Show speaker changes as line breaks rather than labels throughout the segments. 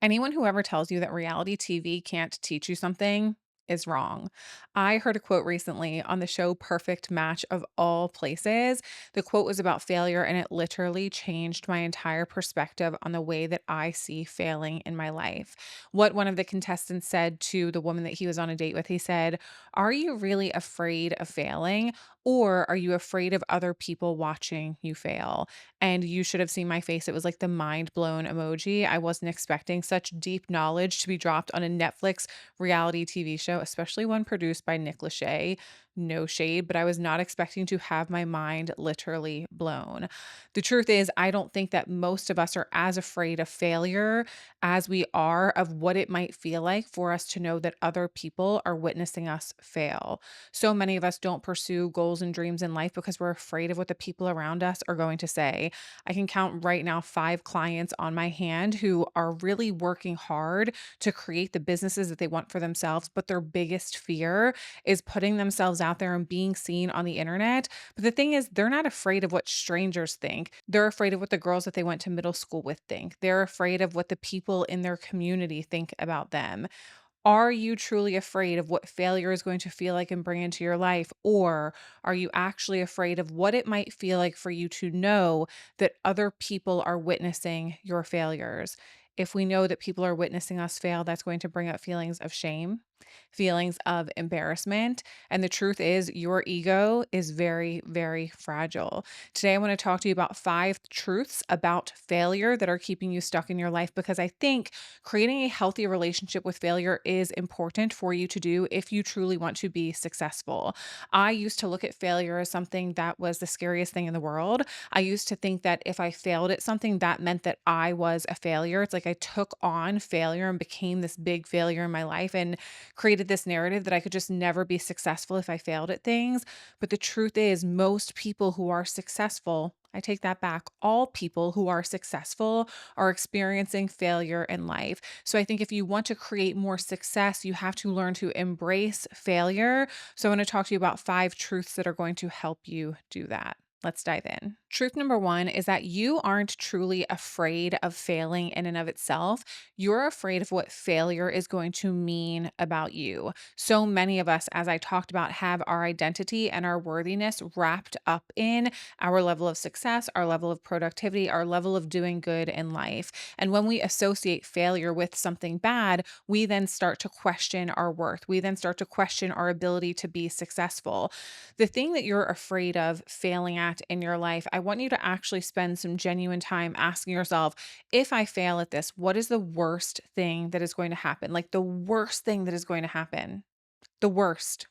Anyone who ever tells you that reality TV can't teach you something is wrong. I heard a quote recently on the show Perfect Match of all places. The quote was about failure, and it literally changed my entire perspective on the way that I see failing in my life. What one of the contestants said to the woman that he was on a date with, he said, "Are you really afraid of failing? Or are you afraid of other people watching you fail?" And you should have seen my face. It was like the mind blown emoji. I wasn't expecting such deep knowledge to be dropped on a Netflix reality TV show, especially one produced by Nick Lachey. No shade, but I was not expecting to have my mind literally blown. The truth is, I don't think that most of us are as afraid of failure as we are of what it might feel like for us to know that other people are witnessing us fail. So many of us don't pursue goals and dreams in life because we're afraid of what the people around us are going to say. I can count right now 5 clients on my hand who are really working hard to create the businesses that they want for themselves, but their biggest fear is putting themselves out there and being seen on the internet. But the thing is, they're not afraid of what strangers think. They're afraid of what the girls that they went to middle school with think. They're afraid of what the people in their community think about them. Are you truly afraid of what failure is going to feel like and bring into your life? Or are you actually afraid of what it might feel like for you to know that other people are witnessing your failures? If we know that people are witnessing us fail, that's going to bring up feelings of shame, feelings of embarrassment. And the truth is, your ego is very, very fragile. Today, I want to talk to you about 5 truths about failure that are keeping you stuck in your life because I think creating a healthy relationship with failure is important for you to do if you truly want to be successful. I used to look at failure as something that was the scariest thing in the world. I used to think that if I failed at something, that meant that I was a failure. It's like I took on failure and became this big failure in my life and created this narrative that I could just never be successful if I failed at things. But the truth is, most people who are successful, I take that back, all people who are successful are experiencing failure in life. So I think if you want to create more success, you have to learn to embrace failure. So I want to talk to you about 5 truths that are going to help you do that. Let's dive in. Truth number 1 is that you aren't truly afraid of failing in and of itself. You're afraid of what failure is going to mean about you. So many of us, as I talked about, have our identity and our worthiness wrapped up in our level of success, our level of productivity, our level of doing good in life. And when we associate failure with something bad, we then start to question our worth. We then start to question our ability to be successful. The thing that you're afraid of failing at in your life, I want you to actually spend some genuine time asking yourself, if I fail at this, what is the worst thing that is going to happen? Like the worst thing that is going to happen. The worst.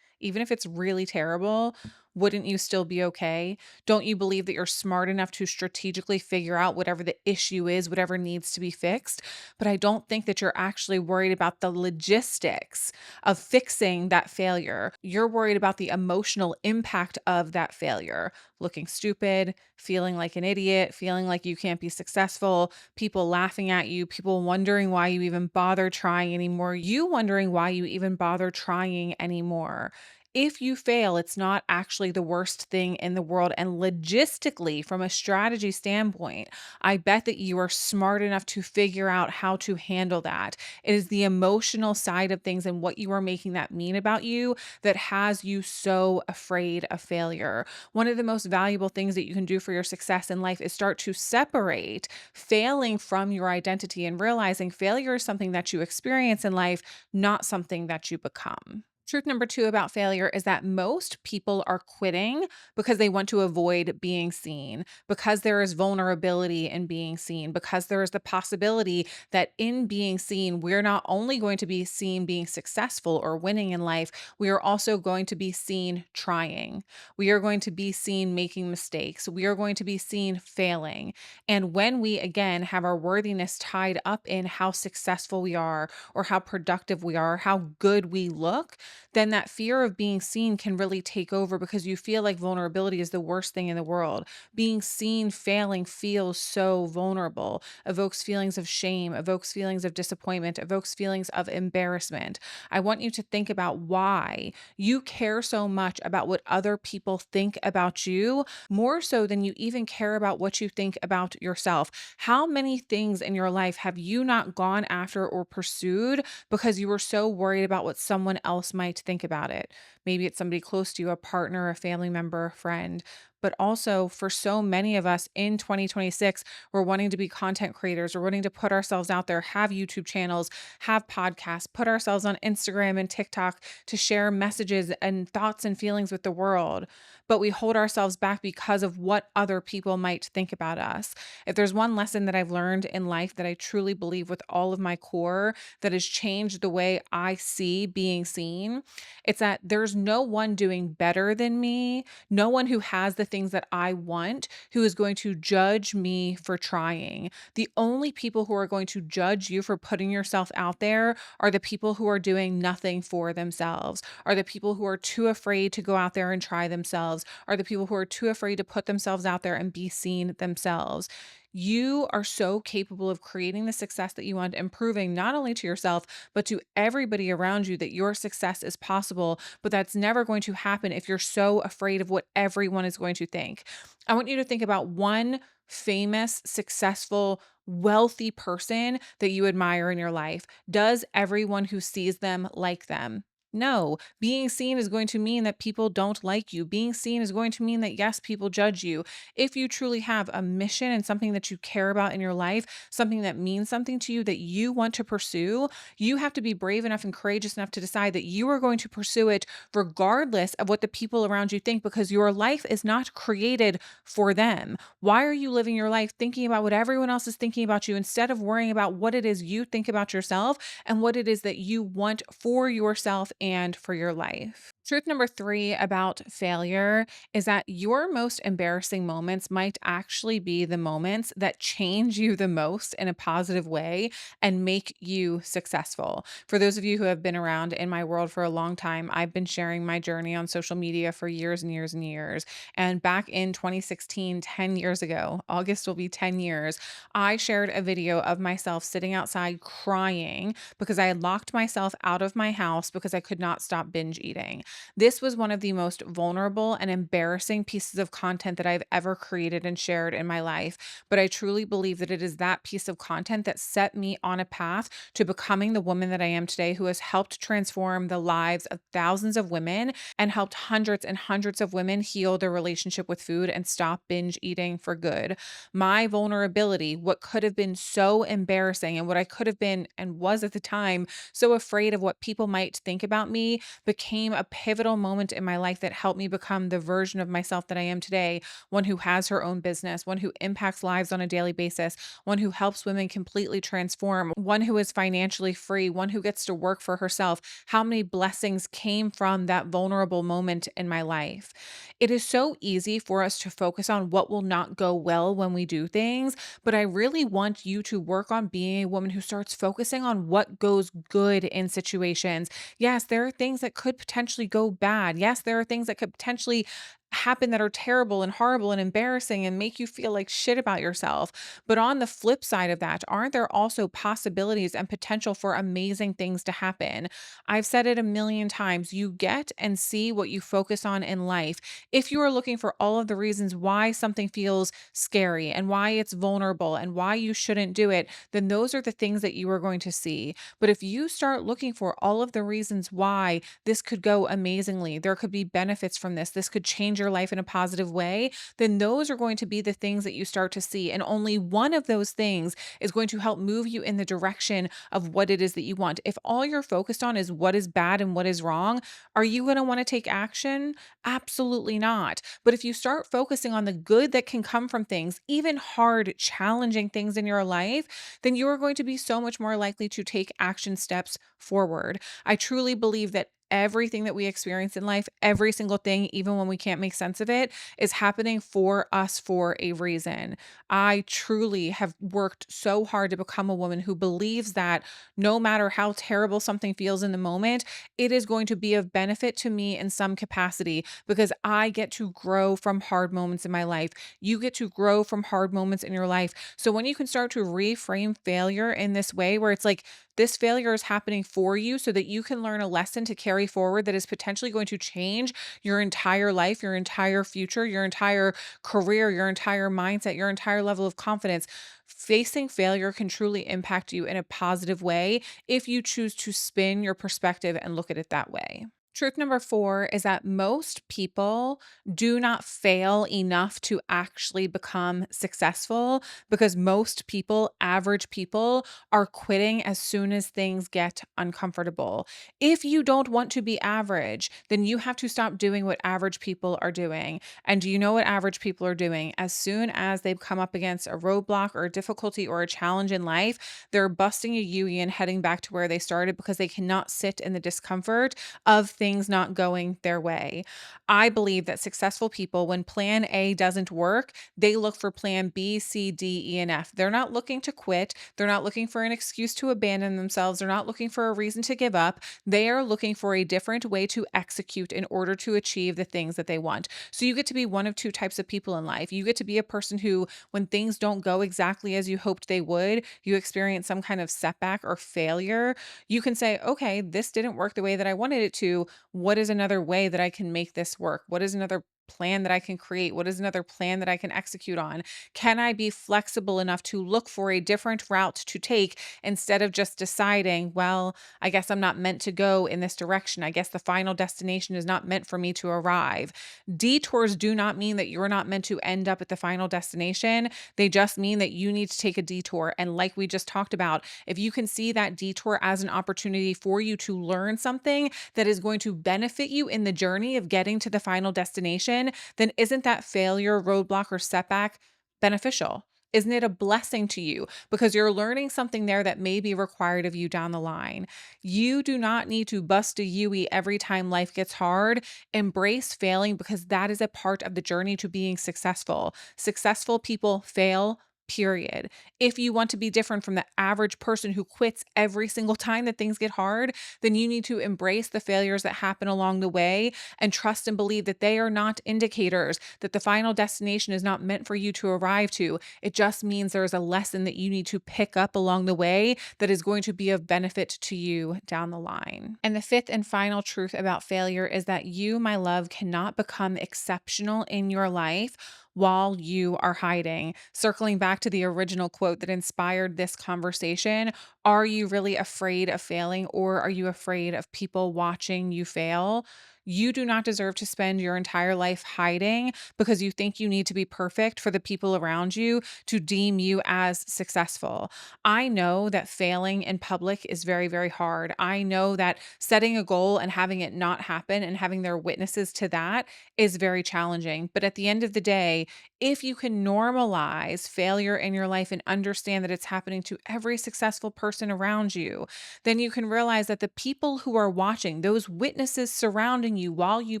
Even if it's really terrible, wouldn't you still be okay? Don't you believe that you're smart enough to strategically figure out whatever the issue is, whatever needs to be fixed? But I don't think that you're actually worried about the logistics of fixing that failure. You're worried about the emotional impact of that failure. Looking stupid, feeling like an idiot, feeling like you can't be successful, people laughing at you, people wondering why you even bother trying anymore, you wondering why you even bother trying anymore. If you fail, it's not actually the worst thing in the world. And logistically, from a strategy standpoint, I bet that you are smart enough to figure out how to handle that. It is the emotional side of things and what you are making that mean about you that has you so afraid of failure. One of the most valuable things that you can do for your success in life is start to separate failing from your identity and realizing failure is something that you experience in life, not something that you become. Truth number 2 about failure is that most people are quitting because they want to avoid being seen, because there is vulnerability in being seen, because there is the possibility that in being seen, we're not only going to be seen being successful or winning in life, we are also going to be seen trying. We are going to be seen making mistakes. We are going to be seen failing. And when we, again, have our worthiness tied up in how successful we are, or how productive we are, how good we look, then that fear of being seen can really take over because you feel like vulnerability is the worst thing in the world. Being seen failing feels so vulnerable, evokes feelings of shame, evokes feelings of disappointment, evokes feelings of embarrassment. I want you to think about why you care so much about what other people think about you, more so than you even care about what you think about yourself. How many things in your life have you not gone after or pursued because you were so worried about what someone else might think about it? Maybe it's somebody close to you, a partner, a family member, a friend. But also, for so many of us in 2026, we're wanting to be content creators, we're wanting to put ourselves out there, have YouTube channels, have podcasts, put ourselves on Instagram and TikTok to share messages and thoughts and feelings with the world. But we hold ourselves back because of what other people might think about us. If there's one lesson that I've learned in life that I truly believe with all of my core that has changed the way I see being seen, it's that there's no one doing better than me, no one who has the things that I want who is going to judge me for trying. The only people who are going to judge you for putting yourself out there are the people who are doing nothing for themselves, are the people who are too afraid to go out there and try themselves, are the people who are too afraid to put themselves out there and be seen themselves. You are so capable of creating the success that you want and proving not only to yourself, but to everybody around you that your success is possible. But that's never going to happen if you're so afraid of what everyone is going to think. I want you to think about one famous, successful, wealthy person that you admire in your life. Does everyone who sees them like them? No. Being seen is going to mean that people don't like you. Being seen is going to mean that, yes, people judge you. If you truly have a mission and something that you care about in your life, something that means something to you that you want to pursue, you have to be brave enough and courageous enough to decide that you are going to pursue it regardless of what the people around you think, because your life is not created for them. Why are you living your life thinking about what everyone else is thinking about you instead of worrying about what it is you think about yourself and what it is that you want for yourself and for your life? Truth number three about failure is that your most embarrassing moments might actually be the moments that change you the most in a positive way and make you successful. For those of you who have been around in my world for a long time, I've been sharing my journey on social media for years and years and years. And back in 2016, 10 years ago, August will be 10 years, I shared a video of myself sitting outside crying because I had locked myself out of my house because I could not stop binge eating. This was one of the most vulnerable and embarrassing pieces of content that I've ever created and shared in my life. But I truly believe that it is that piece of content that set me on a path to becoming the woman that I am today, who has helped transform the lives of thousands of women and helped hundreds and hundreds of women heal their relationship with food and stop binge eating for good. My vulnerability, what could have been so embarrassing and what I could have been and was at the time so afraid of what people might think about me, became a pivotal moment in my life that helped me become the version of myself that I am today, one who has her own business, one who impacts lives on a daily basis, one who helps women completely transform, one who is financially free, one who gets to work for herself. How many blessings came from that vulnerable moment in my life? It is so easy for us to focus on what will not go well when we do things, but I really want you to work on being a woman who starts focusing on what goes good in situations. Yes, there are things that could potentially go bad. Yes, there are things that could potentially happen that are terrible and horrible and embarrassing and make you feel like shit about yourself. But on the flip side of that, aren't there also possibilities and potential for amazing things to happen? I've said it a million times. You get and see what you focus on in life. If you are looking for all of the reasons why something feels scary and why it's vulnerable and why you shouldn't do it, then those are the things that you are going to see. But if you start looking for all of the reasons why this could go amazingly, there could be benefits from this could change your life in a positive way, then those are going to be the things that you start to see. And only one of those things is going to help move you in the direction of what it is that you want. If all you're focused on is what is bad and what is wrong, are you going to want to take action? Absolutely not. But if you start focusing on the good that can come from things, even hard, challenging things in your life, then you are going to be so much more likely to take action steps forward. I truly believe that everything that we experience in life, every single thing, even when we can't make sense of it, is happening for us for a reason. I truly have worked so hard to become a woman who believes that no matter how terrible something feels in the moment, it is going to be of benefit to me in some capacity because I get to grow from hard moments in my life. You get to grow from hard moments in your life. So when you can start to reframe failure in this way, where it's like, this failure is happening for you so that you can learn a lesson to carry forward that is potentially going to change your entire life, your entire future, your entire career, your entire mindset, your entire level of confidence. Facing failure can truly impact you in a positive way if you choose to spin your perspective and look at it that way. Truth number 4 is that most people do not fail enough to actually become successful because most people, average people, are quitting as soon as things get uncomfortable. If you don't want to be average, then you have to stop doing what average people are doing. And do you know what average people are doing? As soon as they've come up against a roadblock or a difficulty or a challenge in life, they're busting a U-E and heading back to where they started because they cannot sit in the discomfort of things not going their way. I believe that successful people, when plan A doesn't work, they look for plan B, C, D, E, and F. They're not looking to quit. They're not looking for an excuse to abandon themselves. They're not looking for a reason to give up. They are looking for a different way to execute in order to achieve the things that they want. So you get to be one of two types of people in life. You get to be a person who, when things don't go exactly as you hoped they would, you experience some kind of setback or failure, you can say, okay, this didn't work the way that I wanted it to. What is another way that I can make this work? What is another plan that I can create? What is another plan that I can execute on? Can I be flexible enough to look for a different route to take instead of just deciding, well, I guess I'm not meant to go in this direction. I guess the final destination is not meant for me to arrive. Detours do not mean that you're not meant to end up at the final destination. They just mean that you need to take a detour. And like we just talked about, if you can see that detour as an opportunity for you to learn something that is going to benefit you in the journey of getting to the final destination, then isn't that failure, roadblock, or setback beneficial? Isn't it a blessing to you because you're learning something there that may be required of you down the line? You do not need to bust a UE every time life gets hard. Embrace failing because that is a part of the journey to being successful. Successful people fail. Period. If you want to be different from the average person who quits every single time that things get hard, then you need to embrace the failures that happen along the way and trust and believe that they are not indicators, that the final destination is not meant for you to arrive to. It just means there is a lesson that you need to pick up along the way that is going to be of benefit to you down the line. And the fifth and final truth about failure is that you, my love, cannot become exceptional in your life while you are hiding. Circling back to the original quote that inspired this conversation, are you really afraid of failing or are you afraid of people watching you fail? You do not deserve to spend your entire life hiding because you think you need to be perfect for the people around you to deem you as successful. I know that failing in public is very, very hard. I know that setting a goal and having it not happen and having their witnesses to that is very challenging. But at the end of the day, if you can normalize failure in your life and understand that it's happening to every successful person around you, then you can realize that the people who are watching, those witnesses surrounding you while you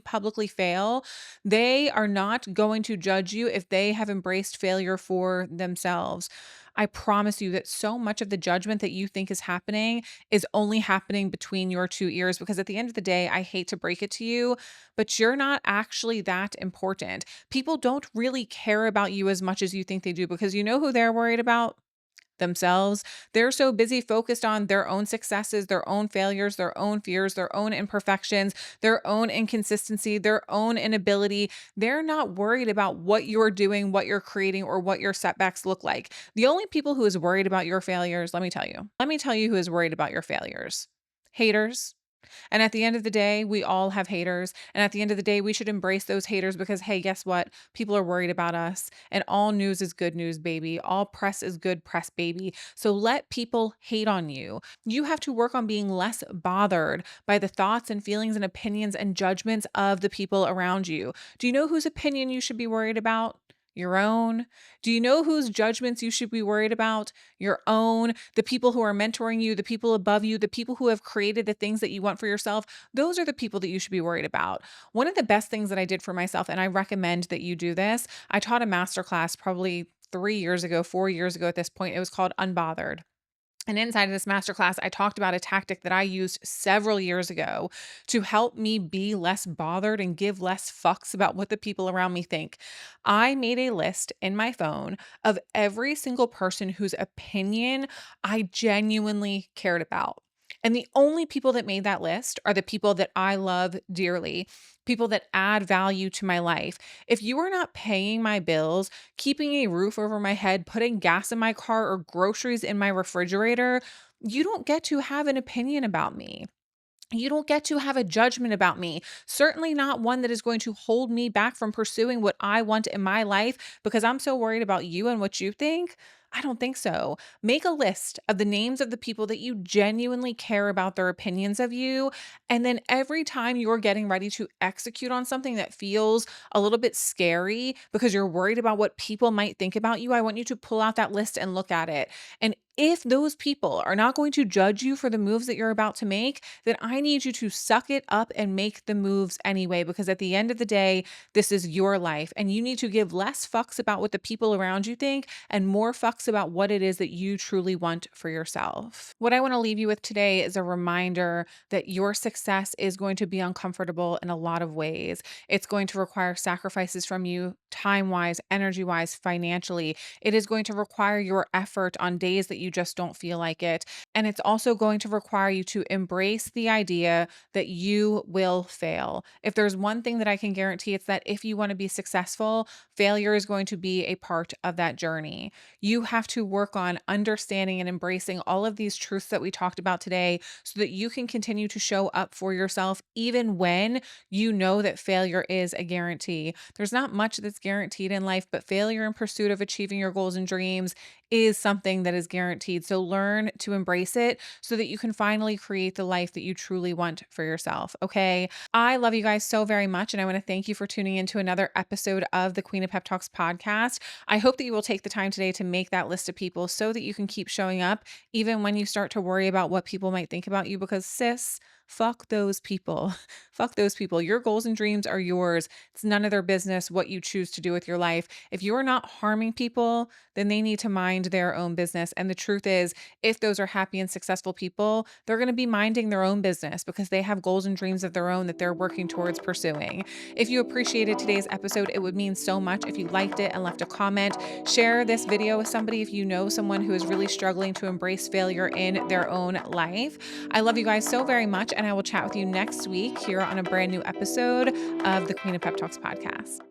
publicly fail, they are not going to judge you if they have embraced failure for themselves. I promise you that so much of the judgment that you think is happening is only happening between your two ears because at the end of the day, I hate to break it to you, but you're not actually that important. People don't really care about you as much as you think they do because you know who they're worried about? Themselves. They're so busy focused on their own successes, their own failures, their own fears, their own imperfections, their own inconsistency, their own inability. They're not worried about what you're doing, what you're creating, or what your setbacks look like. The only people who is worried about your failures, let me tell you who is worried about your failures. Haters, and at the end of the day, we all have haters. And at the end of the day, we should embrace those haters because, hey, guess what? People are worried about us. And all news is good news, baby. All press is good press, baby. So let people hate on you. You have to work on being less bothered by the thoughts and feelings and opinions and judgments of the people around you. Do you know whose opinion you should be worried about? Your own. Do you know whose judgments you should be worried about? Your own. The people who are mentoring you, the people above you, the people who have created the things that you want for yourself. Those are the people that you should be worried about. One of the best things that I did for myself, and I recommend that you do this, I taught a masterclass probably 3 years ago, 4 years ago at this point. It was called Unbothered. And inside of this masterclass, I talked about a tactic that I used several years ago to help me be less bothered and give less fucks about what the people around me think. I made a list in my phone of every single person whose opinion I genuinely cared about. And the only people that made that list are the people that I love dearly, people that add value to my life. If you are not paying my bills, keeping a roof over my head, putting gas in my car, or groceries in my refrigerator, you don't get to have an opinion about me. You don't get to have a judgment about me. Certainly not one that is going to hold me back from pursuing what I want in my life because I'm so worried about you and what you think. I don't think so. Make a list of the names of the people that you genuinely care about their opinions of you. And then every time you're getting ready to execute on something that feels a little bit scary because you're worried about what people might think about you, I want you to pull out that list and look at it. And if those people are not going to judge you for the moves that you're about to make, then I need you to suck it up and make the moves anyway, because at the end of the day, this is your life and you need to give less fucks about what the people around you think and more fucks about what it is that you truly want for yourself. What I want to leave you with today is a reminder that your success is going to be uncomfortable in a lot of ways. It's going to require sacrifices from you, time wise, energy wise, financially. It is going to require your effort on days that you just don't feel like it. And it's also going to require you to embrace the idea that you will fail. If there's one thing that I can guarantee, it's that if you want to be successful, failure is going to be a part of that journey. You have to work on understanding and embracing all of these truths that we talked about today so that you can continue to show up for yourself, even when you know that failure is a guarantee. There's not much that's guaranteed in life, but failure in pursuit of achieving your goals and dreams is something that is guaranteed. So learn to embrace it so that you can finally create the life that you truly want for yourself. Okay. I love you guys so very much. And I want to thank you for tuning into another episode of the Queen of Pep Talks podcast. I hope that you will take the time today to make that list of people so that you can keep showing up, even when you start to worry about what people might think about you, because sis, fuck those people. Fuck those people. Your goals and dreams are yours. It's none of their business what you choose to do with your life. If you're not harming people, then they need to mind their own business. And the truth is, if those are happy and successful people, they're going to be minding their own business because they have goals and dreams of their own that they're working towards pursuing. If you appreciated today's episode, it would mean so much if you liked it and left a comment. Share this video with somebody if you know someone who is really struggling to embrace failure in their own life. I love you guys so very much, and I will chat with you next week here on a brand new episode of the Queen of Pep Talks podcast.